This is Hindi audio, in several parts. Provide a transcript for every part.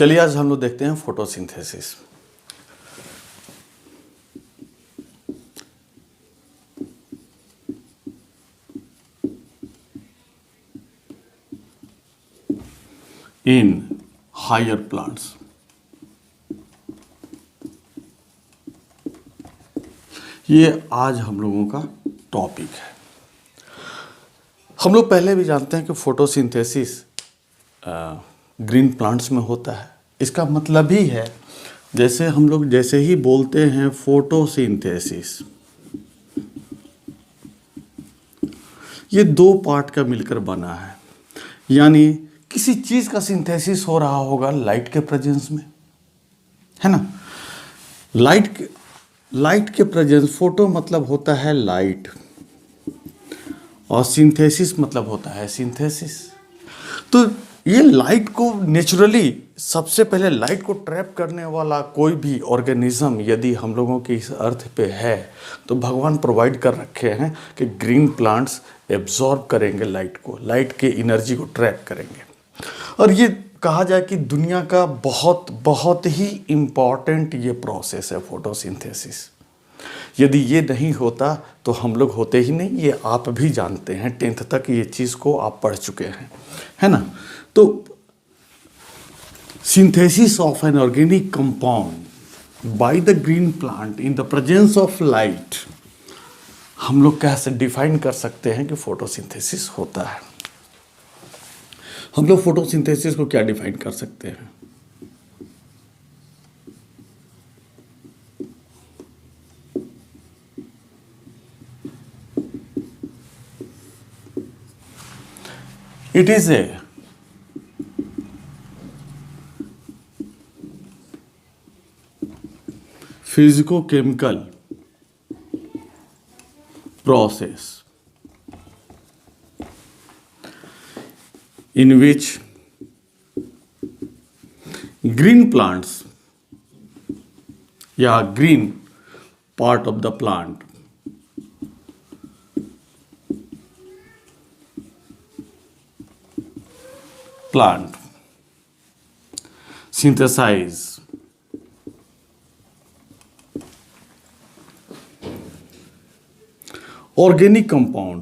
चलिए आज हम लोग देखते हैं फोटोसिंथेसिस। In higher plants. ये आज हम लोगों का टॉपिक है। हम लोग पहले भी जानते हैं कि फोटोसिंथेसिस ग्रीन प्लांट्स में होता है। इसका मतलब ही है जैसे हम लोग जैसे ही बोलते हैं फोटोसिंथेसिस, ये दो पार्ट का मिलकर बना है। यानी किसी चीज़ का सिंथेसिस हो रहा होगा लाइट के प्रेजेंस में, है ना। लाइट के प्रेजेंस, फोटो मतलब होता है लाइट और सिंथेसिस मतलब होता है सिंथेसिस। तो ये लाइट को नेचुरली, सबसे पहले लाइट को ट्रैप करने वाला कोई भी ऑर्गेनिज्म यदि हम लोगों के इस अर्थ पे है तो भगवान प्रोवाइड कर रखे हैं कि ग्रीन प्लांट्स एब्जॉर्ब करेंगे लाइट को, लाइट के एनर्जी को ट्रैप करेंगे। और ये कहा जाए कि दुनिया का बहुत ही इम्पॉर्टेंट ये प्रोसेस है फोटोसिंथेसिस। यदि ये नहीं होता तो हम लोग होते ही नहीं, ये आप भी जानते हैं, 10th तक ये चीज़ को आप पढ़ चुके हैं, है ना। तो synthesis of an organic compound by the green plant in the presence of light, हम लोग कैसे डिफाइन कर सकते हैं कि फोटोसिंथेसिस होता है। हम लोग फोटोसिंथेसिस को क्या डिफाइन कर सकते हैं? It is a physicochemical process in which green plants या green part of the plant synthesize organic compound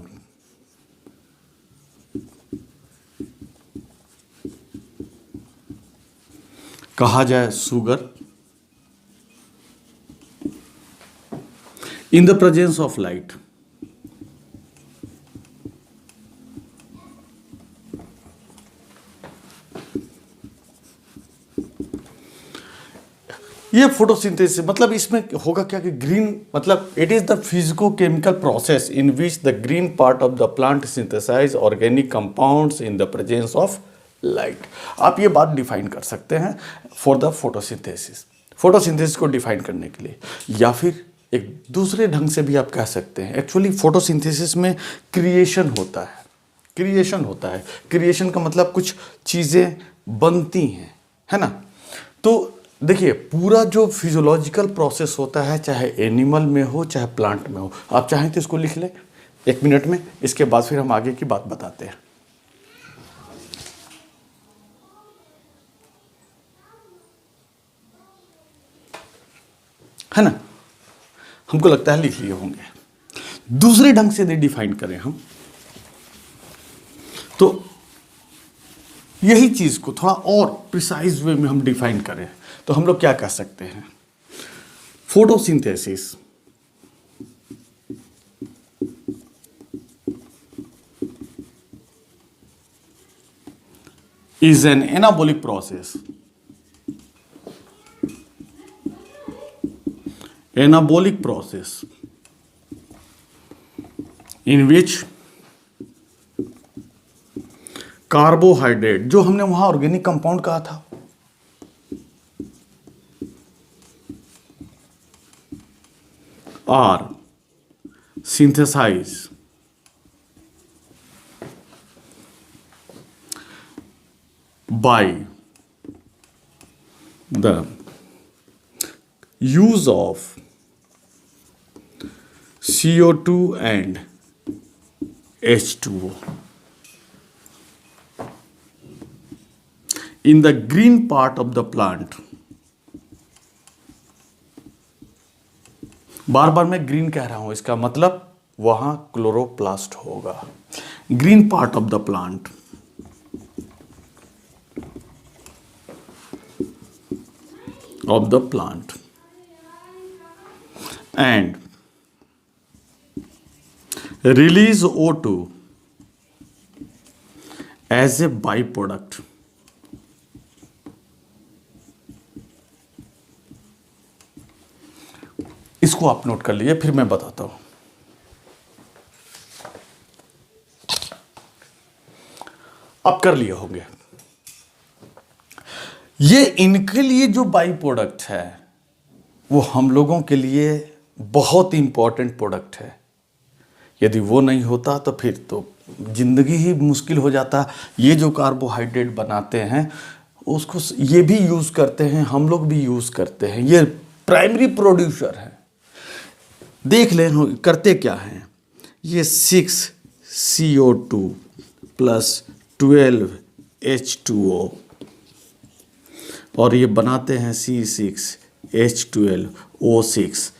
कहा जाए sugar in the presence of light। ये फोटोसिंथेसिस मतलब इसमें होगा क्या कि ग्रीन मतलब it is the physico-chemical process in which the green part of the plant synthesize organic compounds in the presence of light. आप ये बात डिफाइन कर सकते हैं फॉर द फोटोसिंथेसिस। फोटोसिंथेसिस को डिफाइन करने के लिए, या फिर एक दूसरे ढंग से भी आप कह सकते हैं, एक्चुअली फोटोसिंथेसिस में क्रिएशन होता है। क्रिएशन का मतलब कुछ चीज़ें बनती हैं, है ना। तो देखिए पूरा जो फिजियोलॉजिकल प्रोसेस होता है, चाहे एनिमल में हो चाहे प्लांट में हो, आप चाहें तो इसको लिख लें 1 मिनट में, इसके बाद फिर हम आगे की बात बताते हैं, है ना। हमको लगता है लिख लिए होंगे। दूसरे ढंग से डिफाइन करें हम तो यही चीज को थोड़ा और प्रिसाइज वे में हम डिफाइन करें तो हम लोग क्या कह सकते हैं? Photosynthesis is an anabolic process in which carbohydrate, जो हमने वहां ऑर्गेनिक कंपाउंड कहा था, are synthesized by the use of CO2 and H2O। in the green part of the plant. बार बार मैं ग्रीन कह रहा हूं, इसका मतलब वहां क्लोरोप्लास्ट होगा. Green part of the plant, and release O2 as a byproduct. इसको आप नोट कर लीजिए, फिर मैं बताता हूं. आप कर लिए होंगे. ये इनके लिए जो बाई प्रोडक्ट है वो हम लोगों के लिए बहुत इंपॉर्टेंट प्रोडक्ट है. यदि वो नहीं होता तो फिर तो जिंदगी ही मुश्किल हो जाता. ये जो कार्बोहाइड्रेट बनाते हैं उसको ये भी यूज करते हैं, हम लोग भी यूज करते हैं. ये प्राइमरी प्रोड्यूसर है. देख लें करते क्या हैं. ये 6CO2 प्लस 12H2O और ये बनाते हैं C6H12O6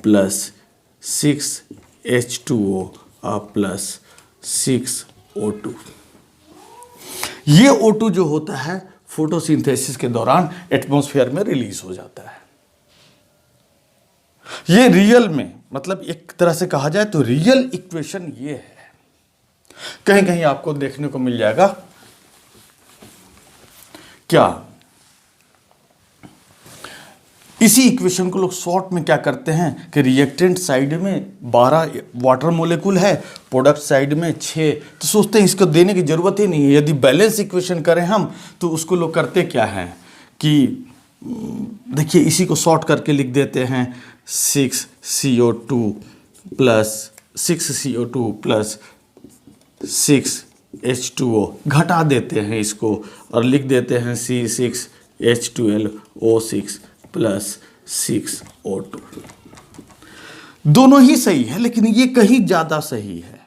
plus 6H2O plus 6O2. ये O2 जो होता है फोटोसिंथेसिस के दौरान एटमॉस्फेयर में रिलीज हो जाता है. ये रियल में, मतलब एक तरह से कहा जाए तो रियल इक्वेशन ये है. कहीं कहीं आपको देखने को मिल जाएगा क्या, इसी इक्वेशन को लोग शॉर्ट में क्या करते हैं कि रिएक्टेंट साइड में 12 वाटर मोलेकुल है, प्रोडक्ट साइड में 6, तो सोचते हैं इसको देने की जरूरत ही नहीं है. यदि बैलेंस इक्वेशन करें हम तो उसको लोग करते क्या हैं कि देखिए इसी को शॉर्ट करके लिख देते हैं 6CO2 प्लस 6H2O घटा देते हैं इसको और लिख देते हैं C6H12O6 प्लस 6O2. दोनों ही सही है लेकिन ये कहीं ज़्यादा सही है.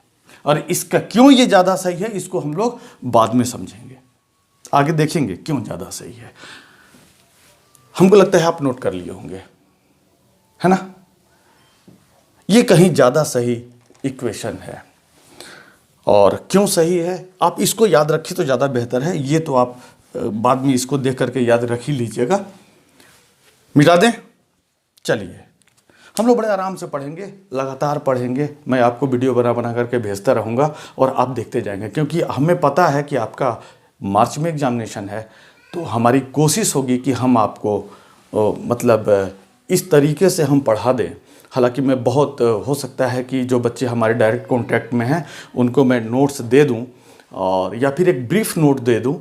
और इसका क्यों ये ज़्यादा सही है इसको हम लोग बाद में समझेंगे, आगे देखेंगे क्यों ज़्यादा सही है. हमको लगता है आप नोट कर लिए होंगे, है ना. ये कहीं ज़्यादा सही इक्वेशन है. और क्यों सही है आप इसको याद रखिए तो ज़्यादा बेहतर है. ये तो आप बाद में इसको देख करके याद रख ही लीजिएगा. मिटा दें. चलिए हम लोग बड़े आराम से पढ़ेंगे, लगातार पढ़ेंगे. मैं आपको वीडियो बना बना करके भेजता रहूँगा और आप देखते जाएंगे, क्योंकि हमें पता है कि आपका मार्च में एग्जामिनेशन है. तो हमारी कोशिश होगी कि हम आपको मतलब इस तरीके से हम पढ़ा दें. हालांकि मैं बहुत हो सकता है कि जो बच्चे हमारे डायरेक्ट कांटेक्ट में हैं उनको मैं नोट्स दे दूं और या फिर एक ब्रीफ नोट दे दूं.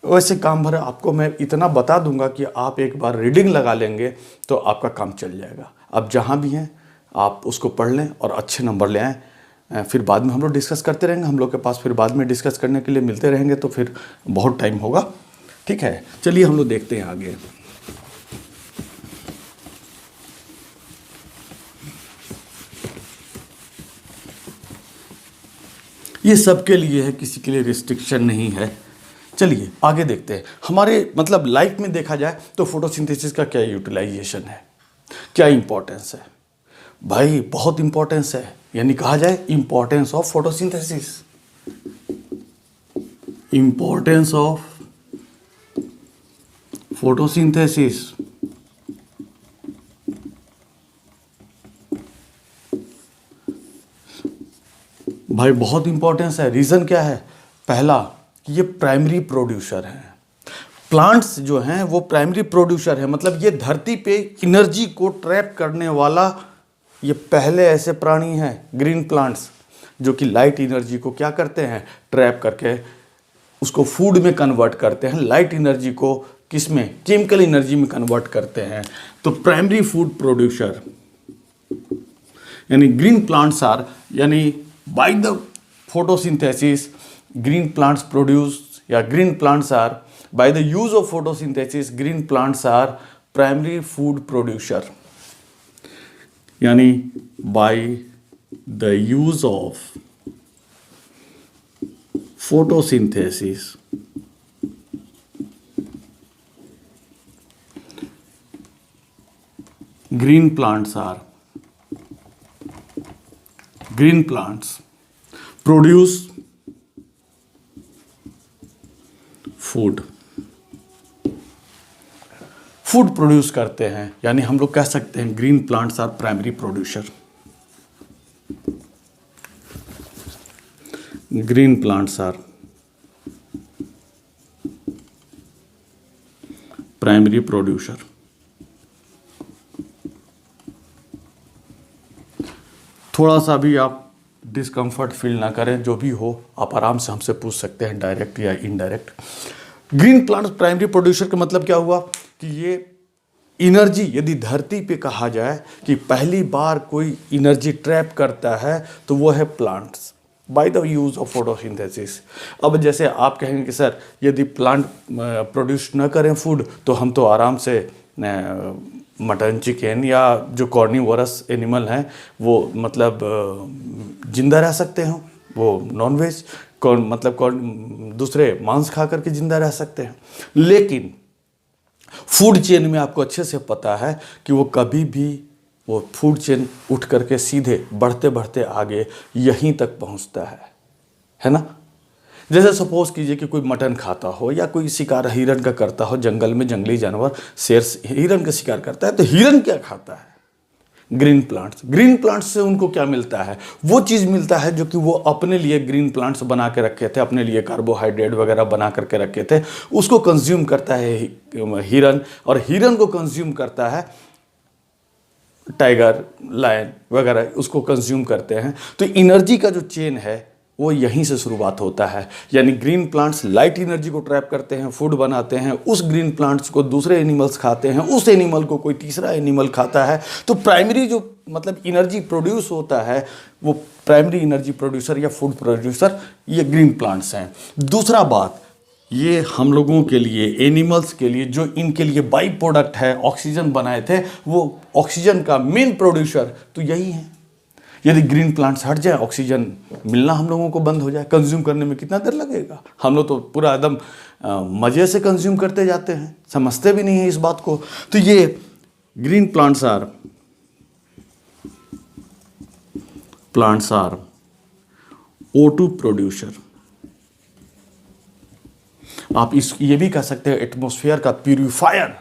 वैसे काम भर आपको मैं इतना बता दूंगा कि आप एक बार रीडिंग लगा लेंगे तो आपका काम चल जाएगा. आप जहां भी हैं आप उसको पढ़ लें और अच्छे नंबर ले आएँ. फिर बाद में हम लोग डिस्कस करते रहेंगे. हम लोग के पास फिर बाद में डिस्कस करने के लिए मिलते रहेंगे तो फिर बहुत टाइम होगा. ठीक है, चलिए हम लोग देखते हैं आगे. ये सबके लिए है, किसी के लिए रिस्ट्रिक्शन नहीं है. चलिए आगे देखते हैं. हमारे मतलब लाइफ में देखा जाए तो फोटोसिंथेसिस का क्या यूटिलाइजेशन है, क्या इंपॉर्टेंस है. भाई बहुत इंपॉर्टेंस है. यानी कहा जाए importance of photosynthesis, importance of photosynthesis. भाई बहुत इंपॉर्टेंस है. रीज़न क्या है? पहला कि ये प्राइमरी प्रोड्यूसर हैं. प्लांट्स जो हैं वो प्राइमरी प्रोड्यूसर है, मतलब ये धरती पे एनर्जी को ट्रैप करने वाला ये पहले ऐसे प्राणी हैं ग्रीन प्लांट्स जो कि लाइट एनर्जी को क्या करते हैं, ट्रैप करके उसको फूड में कन्वर्ट करते हैं. लाइट एनर्जी को किस में, केमिकल एनर्जी में कन्वर्ट करते हैं. तो प्राइमरी फूड प्रोड्यूसर यानी ग्रीन प्लांट्स आर, यानी by the photosynthesis green plants produce, या green plants are by the use of photosynthesis green plants are primary food producer. यानी by the use of photosynthesis green plants are green plants produce food food produce करते हैं, यानी हम लोग कह सकते हैं green plants are primary producer. Green plants are primary producer. थोड़ा सा भी आप डिस्कम्फर्ट फील ना करें, जो भी हो आप आराम से हमसे पूछ सकते हैं, डायरेक्ट या indirect. Green plants primary producer का मतलब क्या हुआ कि ये एनर्जी, यदि धरती पे कहा जाए कि पहली बार कोई एनर्जी ट्रैप करता है तो वो है plants by the use of photosynthesis. अब जैसे आप कहेंगे कि सर यदि प्लांट प्रोड्यूस न करें फूड तो हम तो आराम से मटन, चिकन या जो कॉर्निवोरस एनिमल हैं वो मतलब जिंदा रह सकते हैं, वो नॉन वेज दूसरे मांस खा करके जिंदा रह सकते हैं। लेकिन फूड चेन में आपको अच्छे से पता है कि वो कभी भी वो फूड चेन उठ करके सीधे बढ़ते बढ़ते आगे यहीं तक पहुंचता है ना। जैसे सपोज कीजिए कि कोई मटन खाता हो या कोई शिकार हिरन का करता हो, जंगल में जंगली जानवर शेर हिरन का शिकार करता है, तो हिरन क्या खाता है? Green plants. ग्रीन प्लांट्स से उनको क्या मिलता है? वो चीज़ मिलता है जो कि वो अपने लिए ग्रीन प्लांट्स बना के रखे थे, अपने लिए कार्बोहाइड्रेट वगैरह बना करके रखे थे, उसको कंज्यूम करता है हिरन, और हिरन को कंज्यूम करता है टाइगर, लायन वगैरह, उसको कंज्यूम करते हैं। तो एनर्जी का जो चेन है वो यहीं से शुरुआत होता है। यानी ग्रीन प्लांट्स लाइट एनर्जी को ट्रैप करते हैं, फूड बनाते हैं, उस ग्रीन प्लांट्स को दूसरे एनिमल्स खाते हैं, उस एनिमल को कोई तीसरा एनिमल खाता है। तो प्राइमरी जो मतलब एनर्जी प्रोड्यूस होता है वो प्राइमरी एनर्जी प्रोड्यूसर या फूड प्रोड्यूसर ये ग्रीन प्लांट्स हैं। दूसरा बात, ये हम लोगों के लिए, एनिमल्स के लिए, जो इनके लिए बाई प्रोडक्ट है, ऑक्सीजन बनाए थे, वो ऑक्सीजन का मेन प्रोड्यूसर तो यही है। यदि ग्रीन प्लांट्स हट जाए, ऑक्सीजन मिलना हम लोगों को बंद हो जाए, कंज्यूम करने में कितना देर लगेगा? हम लोग तो पूरा एकदम मज़े से कंज्यूम करते जाते हैं, समझते भी नहीं है इस बात को। तो ये green plants are O2 producer. आप ये भी कह सकते हैं एटमॉस्फेयर का प्यूरिफायर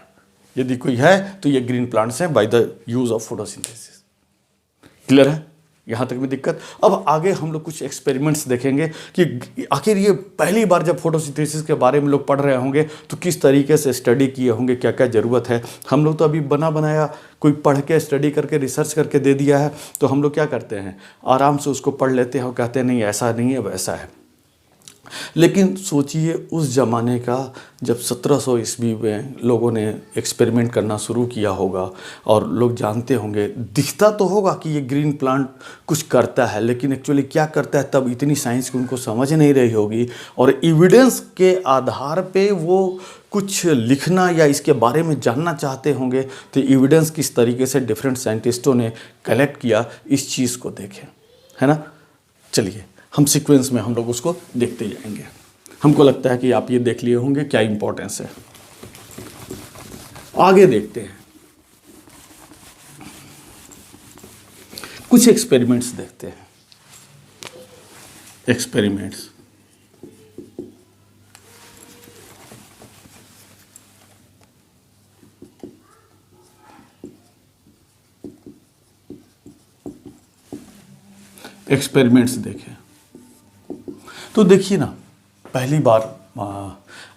यदि कोई है तो ये ग्रीन प्लांट्स हैं by the use of photosynthesis. Clear है यहाँ तक में दिक्कत? अब आगे हम लोग कुछ एक्सपेरिमेंट्स देखेंगे कि आखिर ये पहली बार जब फोटोसिंथेसिस के बारे में लोग पढ़ रहे होंगे तो किस तरीके से स्टडी किए होंगे, क्या क्या ज़रूरत है। हम लोग तो अभी बना बनाया कोई पढ़ के स्टडी करके रिसर्च करके दे दिया है, तो हम लोग क्या करते हैं, आराम से उसको पढ़ लेते हैं और कहते हैं नहीं ऐसा नहीं है वैसा है। लेकिन सोचिए उस ज़माने का जब 1700 ईस्वी में लोगों ने एक्सपेरिमेंट करना शुरू किया होगा और लोग जानते होंगे, दिखता तो होगा कि ये ग्रीन प्लांट कुछ करता है, लेकिन एक्चुअली क्या करता है तब इतनी साइंस की उनको समझ नहीं रही होगी, और एविडेंस के आधार पे वो कुछ लिखना या इसके बारे में जानना चाहते होंगे। तो एविडेंस किस तरीके से डिफरेंट साइंटिस्टों ने कलेक्ट किया, इस चीज़ को देखें, है ना। चलिए हम सीक्वेंस में हम लोग उसको देखते जाएंगे। हमको लगता है कि आप ये देख लिए होंगे क्या इंपॉर्टेंस है। आगे देखते हैं, कुछ एक्सपेरिमेंट्स देखते हैं। एक्सपेरिमेंट्स देखें तो देखिए ना, पहली बार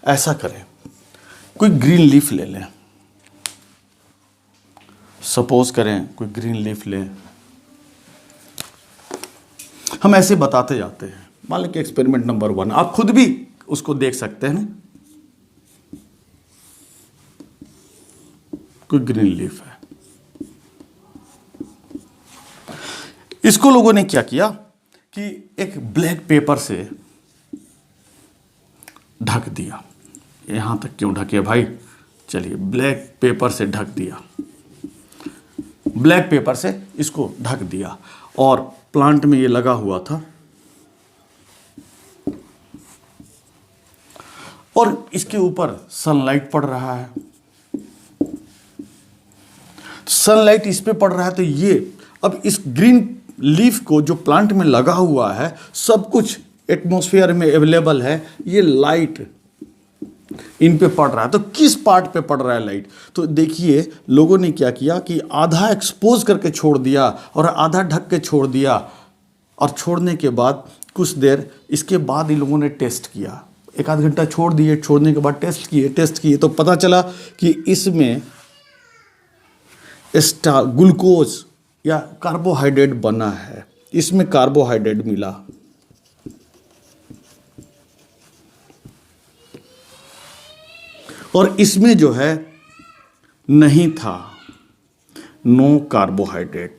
ऐसा करें, कोई ग्रीन लीफ ले लें। सपोज करें कोई ग्रीन लीफ लें, हम ऐसे बताते जाते हैं। मान लें कि एक्सपेरिमेंट नंबर 1, आप खुद भी उसको देख सकते हैं ना। कोई ग्रीन लीफ है, इसको लोगों ने क्या किया कि एक ब्लैक पेपर से ढक दिया। यहां तक क्यों ढके भाई? चलिए, ब्लैक पेपर से ढक दिया, ब्लैक पेपर से इसको ढक दिया, और प्लांट में ये लगा हुआ था, और इसके ऊपर सनलाइट पड़ रहा है। सनलाइट इस पे पड़ रहा है तो ये अब इस ग्रीन लीफ को जो प्लांट में लगा हुआ है सब कुछ एटमॉस्फेयर में अवेलेबल है, ये लाइट इन पे पड़ रहा है। तो किस पार्ट पे पड़ रहा है लाइट? तो देखिए लोगों ने क्या किया कि आधा एक्सपोज करके छोड़ दिया और आधा ढक के छोड़ दिया, और छोड़ने के बाद कुछ देर इसके बाद इन लोगों ने टेस्ट किया, एक आध घंटा छोड़ दिए, छोड़ने के बाद टेस्ट किए तो पता चला कि इसमें ग्लूकोज या कार्बोहाइड्रेट बना है, इसमें कार्बोहाइड्रेट मिला। और इसमें जो है नहीं था, नो कार्बोहाइड्रेट।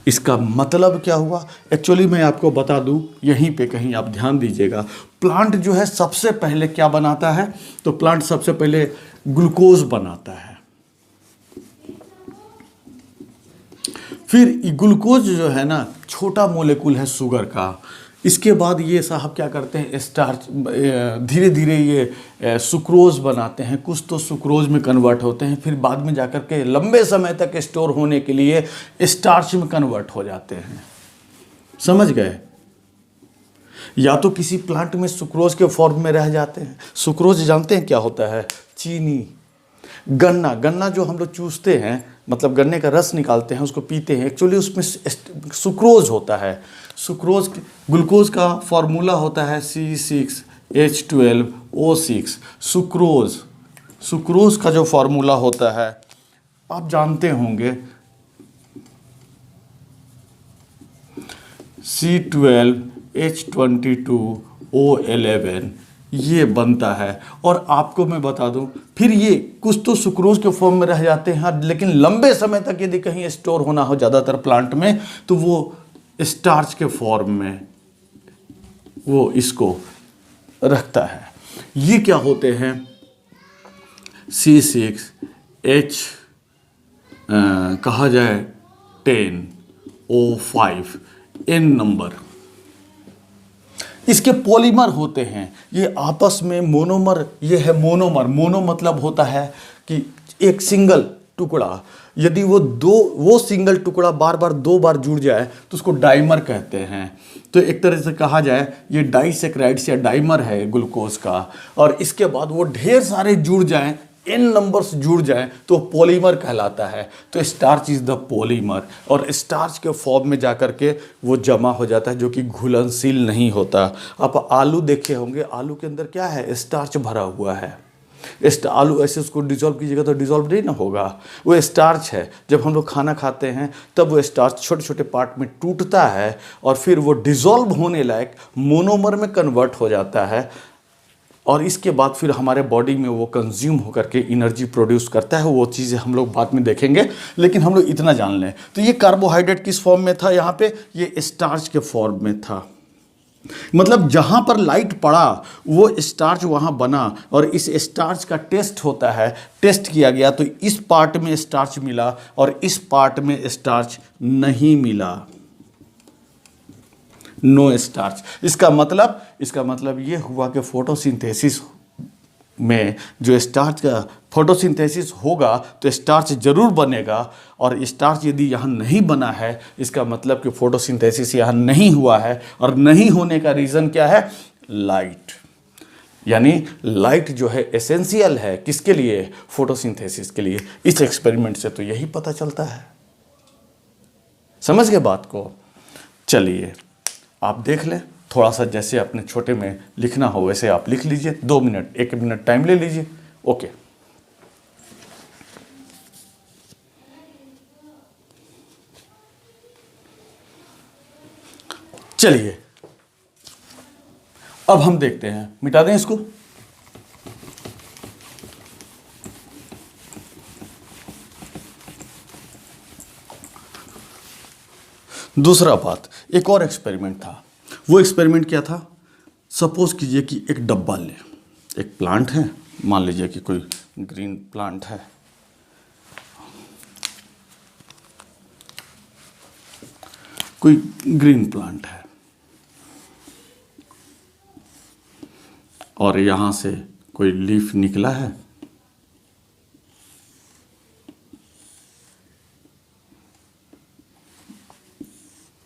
इसका मतलब क्या हुआ? एक्चुअली मैं आपको बता दूं, यहीं पे कहीं आप ध्यान दीजिएगा। प्लांट जो है सबसे पहले क्या बनाता है? तो प्लांट सबसे पहले ग्लूकोज बनाता है। फिर ग्लूकोज जो है ना छोटा मोलेकुल है शुगर का। इसके बाद ये साहब क्या करते हैं, स्टार्च धीरे धीरे ये सुक्रोज बनाते हैं, कुछ तो सुक्रोज में कन्वर्ट होते हैं, फिर बाद में जाकर के लंबे समय तक स्टोर होने के लिए स्टार्च में कन्वर्ट हो जाते हैं। समझ गए? या तो किसी प्लांट में सुक्रोज के फॉर्म में रह जाते हैं। सुक्रोज जानते हैं क्या होता है? चीनी। गन्ना जो हम लोग चूसते हैं, मतलब गन्ने का रस निकालते हैं, उसको पीते हैं, एक्चुअली उसमें सुक्रोज होता है। सुक्रोज ग्लूकोज का फॉर्मूला होता है C6H12O6। सुक्रोज का जो फॉर्मूला होता है आप जानते होंगे, C12H22O11 ये बनता है। और आपको मैं बता दूं, फिर ये कुछ तो सुक्रोज के फॉर्म में रह जाते हैं, लेकिन लंबे समय तक यदि कहीं स्टोर होना हो ज़्यादातर प्लांट में, तो वो स्टार्च के फॉर्म में वो इसको रखता है। ये क्या होते हैं? C6H कहा जाए 10O5 N नंबर। इसके पॉलीमर होते हैं, ये आपस में मोनोमर, ये है मोनोमर। मोनो मतलब होता है कि एक सिंगल टुकड़ा, यदि वो सिंगल टुकड़ा बार बार 2 बार जुड़ जाए तो उसको डाइमर कहते हैं। तो एक तरह से कहा जाए ये डाइसेक्राइड्स या डाइमर है ग्लूकोज का। और इसके बाद वो ढेर सारे जुड़ जाएं, n नंबर्स जुड़ जाएं तो पॉलीमर कहलाता है। तो स्टार्च इज द पॉलीमर, और स्टार्च के फॉर्म में जाकर के वो जमा हो जाता है, जो कि घुलनशील नहीं होता। आप आलू देखे होंगे, आलू के अंदर क्या है? स्टार्च भरा हुआ है। आलू ऐसे उसको डिजोल्व कीजिएगा तो डिजोल्व नहीं ना होगा, वो स्टार्च है। जब हम लोग खाना खाते हैं तब वो स्टार्च छोटे छोटे पार्ट में टूटता है और फिर वो डिजोल्व होने लायक मोनोमर में कन्वर्ट हो जाता है, और इसके बाद फिर हमारे बॉडी में वो कंज्यूम होकर के एनर्जी प्रोड्यूस करता है। वो चीज़ें हम लोग बाद में देखेंगे, लेकिन हम लोग इतना जान लें। तो ये कार्बोहाइड्रेट किस फॉर्म में था? यहाँ पे ये स्टार्च के फॉर्म में था। मतलब जहाँ पर लाइट पड़ा वो स्टार्च वहाँ बना, और इस स्टार्च का टेस्ट होता है। टेस्ट किया गया तो इस पार्ट में स्टार्च मिला और इस पार्ट में स्टार्च नहीं मिला, नो स्टार्च। इसका मतलब ये हुआ कि फोटोसिंथेसिस में जो स्टार्च का फोटोसिंथेसिस होगा तो स्टार्च जरूर बनेगा, और स्टार्च यदि यहाँ नहीं बना है इसका मतलब कि फोटोसिंथेसिस यहाँ नहीं हुआ है। और नहीं होने का रीज़न क्या है? लाइट। यानी लाइट जो है एसेंशियल है किसके लिए? फोटोसिंथेसिस के लिए। इस एक्सपेरिमेंट से तो यही पता चलता है। समझ गए बात को? चलिए आप देख लें, थोड़ा सा जैसे अपने छोटे में लिखना हो वैसे आप लिख लीजिए। 2 मिनट 1 मिनट टाइम ले लीजिए। ओके, चलिए अब हम देखते हैं, मिटा दें इसको। दूसरा बात, एक और एक्सपेरिमेंट था। वो एक्सपेरिमेंट क्या था? सपोज कीजिए कि एक डब्बा ले, एक प्लांट है, मान लीजिए कि कोई ग्रीन प्लांट है, कोई ग्रीन प्लांट है, और यहाँ से कोई लीफ निकला है?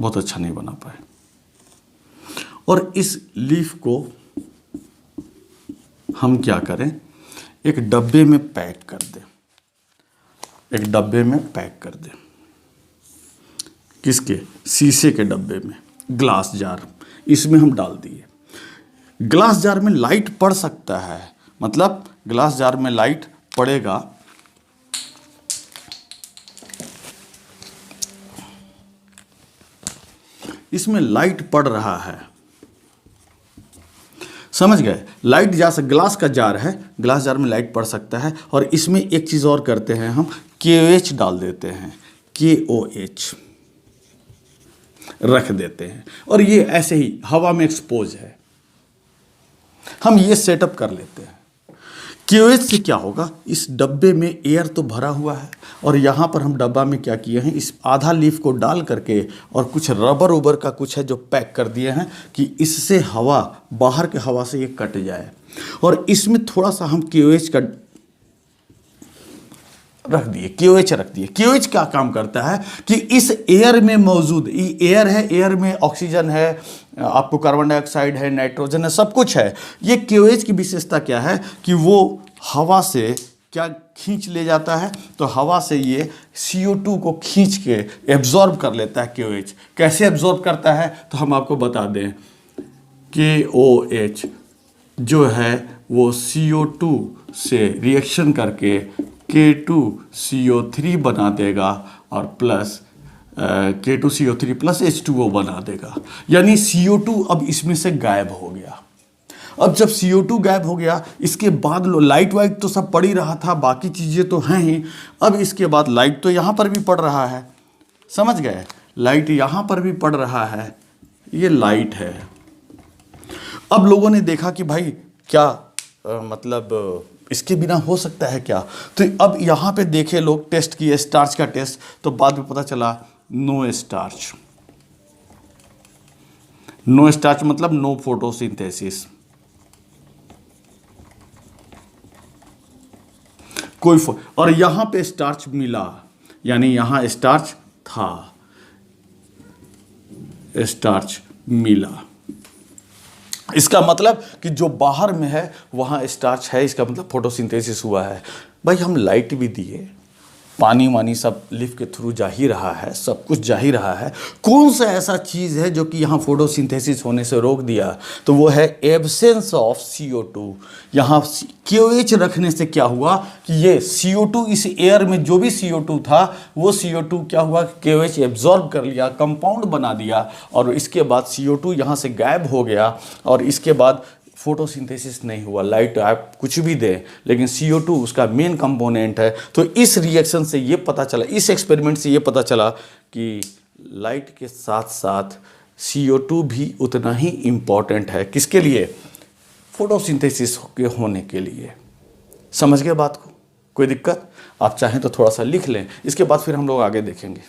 बहुत अच्छा नहीं बना पाए। और इस लीफ को हम क्या करें, एक डब्बे में पैक कर दें, एक डब्बे में पैक कर दें। किसके? शीशे के डब्बे में, ग्लास जार, इसमें हम डाल दिए। ग्लास जार में लाइट पड़ सकता है, मतलब ग्लास जार में लाइट पड़ेगा, इसमें लाइट पड़ रहा है, समझ गए? लाइट जा सकता, ग्लास का जार है, ग्लास जार में लाइट पड़ सकता है। और इसमें एक चीज़ और करते हैं, हम KOH डाल देते हैं, KOH रख देते हैं, और ये ऐसे ही हवा में एक्सपोज है। हम ये सेटअप कर लेते हैं। KOH से क्या होगा, इस डब्बे में एयर तो भरा हुआ है, और यहाँ पर हम डब्बा में क्या किए हैं, इस आधा लीफ को डाल करके और कुछ रबर उबर का कुछ है जो पैक कर दिए हैं कि इससे हवा, बाहर के हवा से ये कट जाए। और इसमें थोड़ा सा हम KOH का रख दिए, KOH रख दिए। KOH क्या काम करता है कि इस एयर में मौजूद, एयर है, एयर में ऑक्सीजन है, आपको कार्बन डाइऑक्साइड है, नाइट्रोजन है, सब कुछ है। ये KOH की विशेषता क्या है कि वो हवा से क्या खींच ले जाता है, तो हवा से ये CO2 को खींच के एब्जॉर्ब कर लेता है। KOH कैसे एब्जॉर्ब करता है, तो हम आपको बता दें, KOH जो है वो CO2 से रिएक्शन करके K2CO3 बना देगा, और प्लस K2CO3 प्लस H2O बना देगा। यानी CO2 अब इसमें से गायब हो गया। अब जब CO2 गायब हो गया, इसके बाद लाइट वाइट तो सब पड़ ही रहा था, बाकी चीज़ें तो हैं ही। अब इसके बाद लाइट तो यहाँ पर भी पड़ रहा है, समझ गए? लाइट यहाँ पर भी पड़ रहा है, ये लाइट है। अब लोगों ने देखा कि भाई क्या मतलब इसके बिना हो सकता है क्या? तो अब यहाँ पे देखे लोग, टेस्ट किए स्टार्च का टेस्ट, तो बाद में पता चला नो स्टार्च। नो स्टार्च मतलब नो फोटोसिंथेसिस, और यहाँ पे स्टार्च मिला, यानी यहाँ स्टार्च था, स्टार्च मिला। इसका मतलब कि जो बाहर में है वहाँ स्टार्च है, इसका मतलब फोटोसिंथेसिस हुआ है। भाई हम लाइट भी दिए, पानी वानी सब लीफ के थ्रू जा ही रहा है, सब कुछ जा ही रहा है। कौन सा ऐसा चीज़ है जो कि यहाँ फोटोसिंथेसिस होने से रोक दिया? तो वो है एब्सेंस ऑफ CO2। यहाँ KOH रखने से क्या हुआ कि ये CO2, इस एयर में जो भी CO2 था वो CO2 क्या हुआ, KOH एब्जॉर्ब कर लिया, कंपाउंड बना दिया, और इसके बाद CO2 यहाँ से गायब हो गया, और इसके बाद फोटोसिंथेसिस नहीं हुआ। लाइट आप कुछ भी दें, लेकिन CO2 उसका मेन कंपोनेंट है। तो इस रिएक्शन से ये पता चला, इस एक्सपेरिमेंट से ये पता चला कि लाइट के साथ साथ CO2 भी उतना ही इम्पॉर्टेंट है। किसके लिए? फोटोसिंथेसिस के होने के लिए। समझ गए बात को? कोई दिक्कत? आप चाहें तो थोड़ा सा लिख लें, इसके बाद फिर हम लोग आगे देखेंगे।